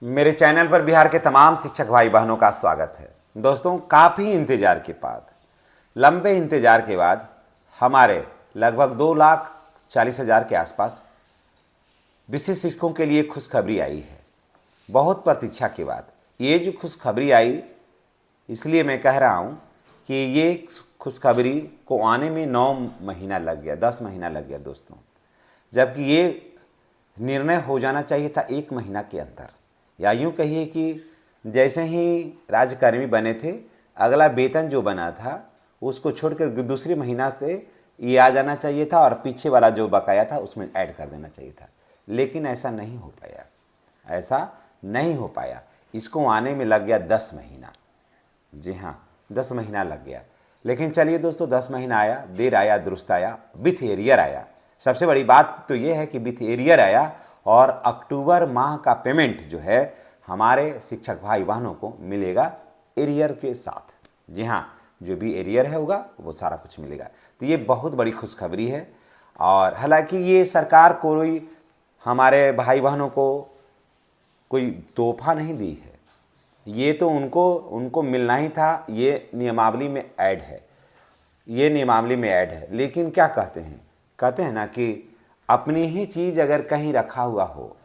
मेरे चैनल पर बिहार के तमाम शिक्षक भाई बहनों का स्वागत है। दोस्तों, काफ़ी इंतज़ार के बाद, लंबे इंतज़ार के बाद हमारे लगभग 2,40,000 के आसपास विशिष्ट शिक्षकों के लिए खुशखबरी आई है। बहुत प्रतीक्षा के बाद ये जो खुशखबरी आई, इसलिए मैं कह रहा हूँ कि ये खुशखबरी को आने में 9 महीना लग गया, 10 महीना लग गया दोस्तों, जबकि ये निर्णय हो जाना चाहिए था 1 महीना के अंदर। या यूँ कहिए कि जैसे ही राज्यकर्मी बने थे, अगला वेतन जो बना था उसको छोड़कर दूसरे महीना से ये आ जाना चाहिए था और पीछे वाला जो बकाया था उसमें ऐड कर देना चाहिए था। लेकिन ऐसा नहीं हो पाया, ऐसा नहीं हो पाया। इसको आने में लग गया 10 महीना। जी हाँ, 10 महीना लग गया। लेकिन चलिए दोस्तों, 10 महीना आया, देर आया दुरुस्त आया, विथ एरियर आया। सबसे बड़ी बात तो ये है कि विथ एरियर आया और अक्टूबर माह का पेमेंट जो है हमारे शिक्षक भाई बहनों को मिलेगा एरियर के साथ। जी हाँ, जो भी एरियर है होगा वो सारा कुछ मिलेगा। तो ये बहुत बड़ी खुशखबरी है। और हालांकि ये सरकार कोई हमारे भाई बहनों को कोई तोहफा नहीं दी है, ये तो उनको मिलना ही था। ये नियमावली में ऐड है, ये नियमावली में ऐड है। लेकिन क्या कहते हैं ना कि अपनी ही चीज़ अगर कहीं रखा हुआ हो,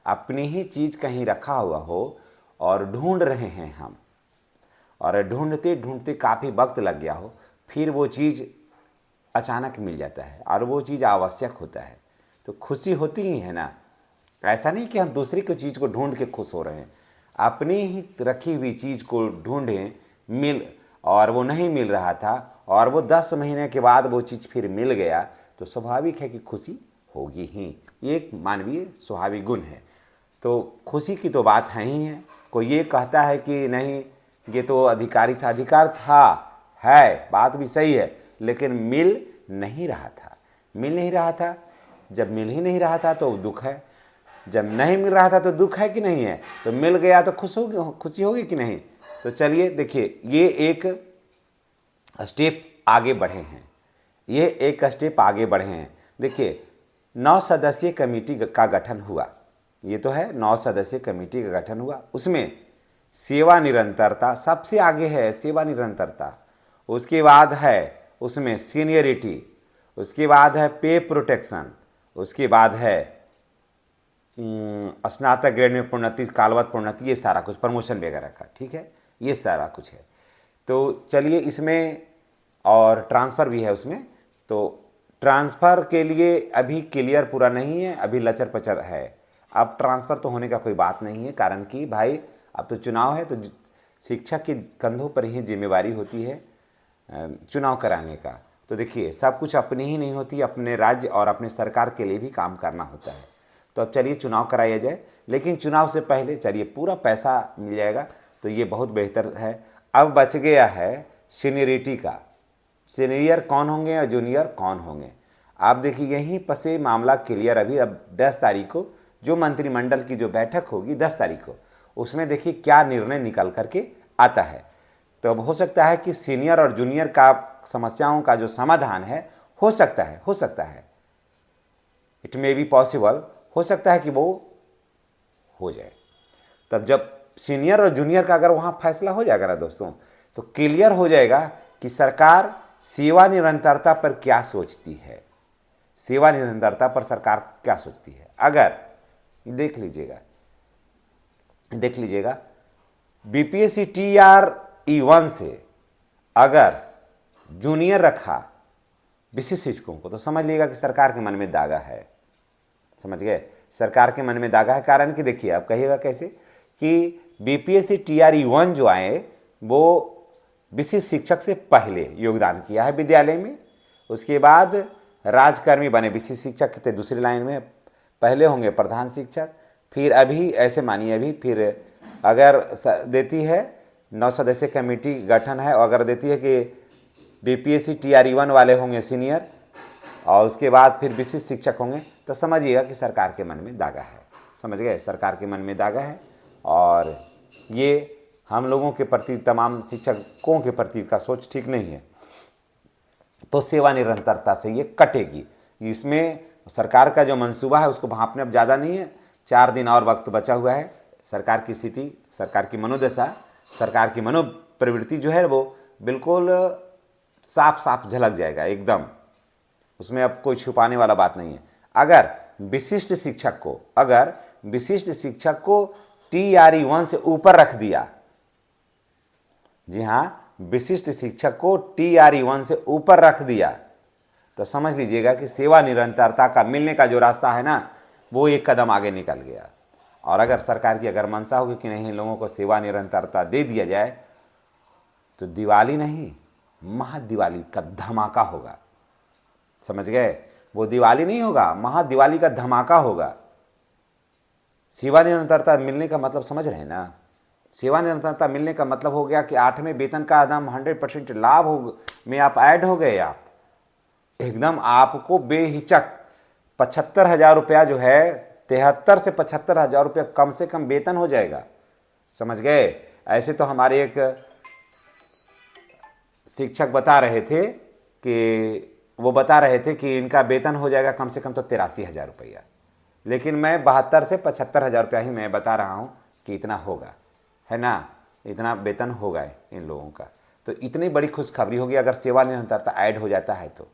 अपनी ही चीज़ कहीं रखा हुआ हो और ढूंढ रहे हैं हम, और ढूंढते ढूंढते काफ़ी वक्त लग गया हो, फिर वो चीज़ अचानक मिल जाता है और वो चीज़ आवश्यक होता है, तो खुशी होती ही है ना। ऐसा नहीं कि हम दूसरी की चीज़ को ढूंढ के खुश हो रहे हैं। अपनी ही रखी हुई चीज़ को ढूंढें, मिल और वो नहीं मिल रहा था और वो 10 महीने के बाद वो चीज़ फिर मिल गया, तो स्वाभाविक है कि खुशी होगी ही। ये एक मानवीय स्वाभाविक गुण है। तो खुशी की तो बात है ही है। कोई ये कहता है कि नहीं ये तो अधिकारी था, अधिकार था, है, बात भी सही है, लेकिन मिल नहीं रहा था। मिल नहीं रहा था, जब मिल ही नहीं रहा था तो दुख है, जब नहीं मिल रहा था तो दुख है कि नहीं है, तो मिल गया तो खुशी होगी कि नहीं। तो चलिए देखिए, ये एक स्टेप आगे बढ़े हैं, ये एक स्टेप आगे बढ़े हैं। देखिए, 9 सदस्यीय कमेटी का गठन हुआ, ये तो है 9 सदस्यीय कमेटी का गठन हुआ। उसमें सेवा निरंतरता सबसे आगे है, सेवा निरंतरता। उसके बाद है उसमें सीनियरिटी, उसके बाद है पे प्रोटेक्शन, उसके बाद है स्नातक ग्रेड में प्रोन्नति, कालवत प्रोन्नति, ये सारा कुछ प्रमोशन वगैरह का, ठीक है, ये सारा कुछ है। तो चलिए इसमें और ट्रांसफ़र भी है उसमें। तो ट्रांसफ़र के लिए अभी क्लियर पूरा नहीं है, अभी लचर पचर है। अब ट्रांसफ़र तो होने का कोई बात नहीं है, कारण कि भाई अब तो चुनाव है, तो शिक्षक के कंधों पर ही जिम्मेवारी होती है चुनाव कराने का। तो देखिए, सब कुछ अपनी ही नहीं होती, अपने राज्य और अपने सरकार के लिए भी काम करना होता है। तो अब चलिए चुनाव कराया जाए, लेकिन चुनाव से पहले चलिए पूरा पैसा मिल जाएगा, तो ये बहुत बेहतर है। अब बच गया है सीनियरिटी का, सीनियर कौन होंगे और जूनियर कौन होंगे। आप देखिए यहीं पर से मामला क्लियर। अभी अब 10 तारीख को जो मंत्रिमंडल की जो बैठक होगी 10 तारीख को, उसमें देखिए क्या निर्णय निकल करके आता है। तो अब हो सकता है कि सीनियर और जूनियर का समस्याओं का जो समाधान है, हो सकता है, इट मे बी पॉसिबल, हो सकता है कि वो हो जाए। तब जब सीनियर और जूनियर का अगर वहाँ फैसला हो जाएगा ना दोस्तों, तो क्लियर हो जाएगा कि सरकार सेवा निरंतरता पर क्या सोचती है, सेवा निरंतरता पर सरकार क्या सोचती है। अगर देख लीजिएगा बीपीएससी TRE1 से अगर जूनियर रखा विशिष्ट शिक्षकों को, तो समझ लीजिएगा कि सरकार के मन में दागा है। समझ गए, सरकार के मन में दागा है। कारण कि देखिए, आप कहिएगा कैसे कि बीपीएससी TRE1 जो आए वो विशिष्ट शिक्षक से पहले योगदान किया है विद्यालय में, उसके बाद राजकर्मी बने, विशिष्ट शिक्षक थे दूसरी लाइन में, पहले होंगे प्रधान शिक्षक, फिर अभी ऐसे मानिए अभी फिर अगर देती है 9 सदस्यीय कमेटी गठन है, और अगर देती है कि बीपीएससी TRE1 वाले होंगे सीनियर और उसके बाद फिर विशिष्ट शिक्षक होंगे, तो समझिएगा कि सरकार के मन में दागा है। समझ गए, सरकार के मन में दागा है। और ये हम लोगों के प्रति, तमाम शिक्षकों के प्रति इसका सोच ठीक नहीं है। तो सेवा निरंतरता से ये कटेगी। इसमें सरकार का जो मंसूबा है उसको भांपने अब ज़्यादा नहीं है, 4 दिन और वक्त बचा हुआ है, सरकार की स्थिति, सरकार की मनोदशा, सरकार की मनोप्रवृत्ति जो है वो बिल्कुल साफ साफ झलक जाएगा एकदम। उसमें अब कोई छुपाने वाला बात नहीं है। अगर विशिष्ट शिक्षक को TRE 1 से ऊपर रख दिया, जी हाँ, विशिष्ट शिक्षक को TRE 1 से ऊपर रख दिया, तो समझ लीजिएगा कि सेवा निरंतरता का मिलने का जो रास्ता है ना, वो एक कदम आगे निकल गया। और अगर सरकार की अगर मंशा होगी कि नहीं, लोगों को सेवा निरंतरता दे दिया जाए, तो दिवाली नहीं, महादिवाली का धमाका होगा। समझ गए? वो दिवाली नहीं होगा, महादिवाली का धमाका होगा। सेवा निरंतरता मिलने का मतलब समझ रहे हैं ना? सेवा निरंतरता मिलने का मतलब हो गया कि 8वें वेतन का एकदम 100% लाभ में आप ऐड हो गए। आप एकदम आपको बेहिचक 75,000 रुपया जो है, 73 से 75,000 रुपया कम से कम वेतन हो जाएगा। समझ गए? ऐसे तो हमारे एक शिक्षक बता रहे थे कि इनका वेतन हो जाएगा कम से कम तो 83,000 रुपया, लेकिन मैं 72 से 75,000 रुपया ही मैं बता रहा हूँ कि इतना होगा, है ना? इतना वेतन होगा इन लोगों का। तो इतनी बड़ी खुशखबरी होगी अगर सेवा निरंतरता ऐड हो जाता है तो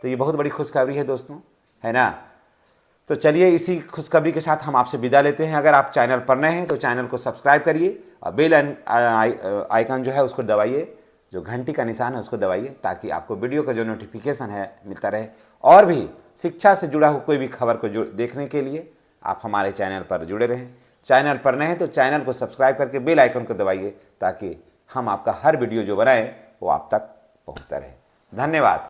ये बहुत बड़ी खुशखबरी है दोस्तों, है ना? तो चलिए इसी खुशखबरी के साथ हम आपसे विदा लेते हैं। अगर आप चैनल पर नए हैं तो चैनल को सब्सक्राइब करिए और बेल आइकन जो है उसको दबाइए, जो घंटी का निशान है उसको दबाइए, ताकि आपको वीडियो का जो नोटिफिकेशन है मिलता रहे। और भी शिक्षा से जुड़ा हुआ कोई भी खबर को देखने के लिए आप हमारे चैनल पर जुड़े रहें। चैनल पर नए हैं तो चैनल को सब्सक्राइब करके बेल आइकन को दबाइए, ताकि हम आपका हर वीडियो जो बनाएं वो आप तक पहुंचता रहे। धन्यवाद।